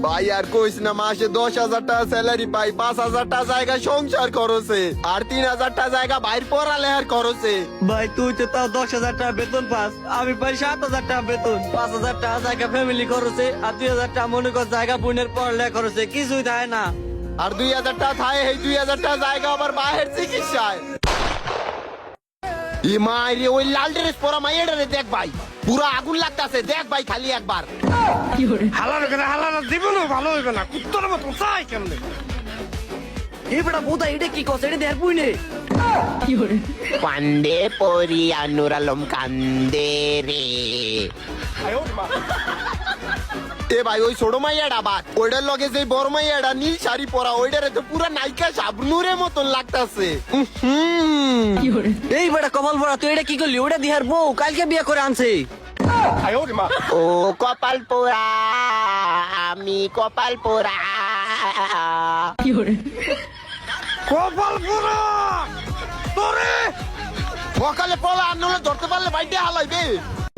ভাই আর কইস না, মাসে 10,000 টাকা স্যালারি পাই, 5,000 টাকা জায়গা সংসার খরচে, আর 3,000 টাকা জায়গা বাইর পড়ালেখার খরচে। ভাই তুই তো তাও 10,000 টাকা বেতন পাস, আমি পাই 7,000 টাকা বেতন, 5,000 টাকা জায়গা ফ্যামিলি খরচে, আর 2,000 টাকা মনে কর জায়গা বোনের পড়ালেখা খরচে, কিছুই থাকে না। আর 2,000 টাকা থাকে, এই 2,000 টাকা জায়গা আবার বাহির চিকিৎসায়। ই মাইরে, ওই লাল ড্রেস পরা মাইয়াটারে দেখ ভাই, পুরো আগুন লাগতাছে, দেখ ভাই খালি একবার। হালার জীবনও ভালো হইবে না, কুত্তর মতো চাই কেমনে। এই বেটা বোধা এটা কি কস, এটা দেয়ার বুই নে। পান্ডে পরি আনুর আলম কান্দে রে। এ ভাই ওই ছোট মাইয়াটা বাদ, ওইটার লগে যে বড় মাইয়াটা নীল শাড়ি পরা, ওইটারে তো পুরা নায়িকা শাবনুরের মতন লাগতাছে। এই বেটা কপাল পড়া, তুই এটা কি করলি? ওটা দিহার বউ কালকে বিয়ে করে আনছে। ও কপাল পোড়া, আমি কপাল পোড়া। কপাল পুরা তোরে সকালে পড়া আর নলে ধরতে পারলে বাইটে হালাইবে।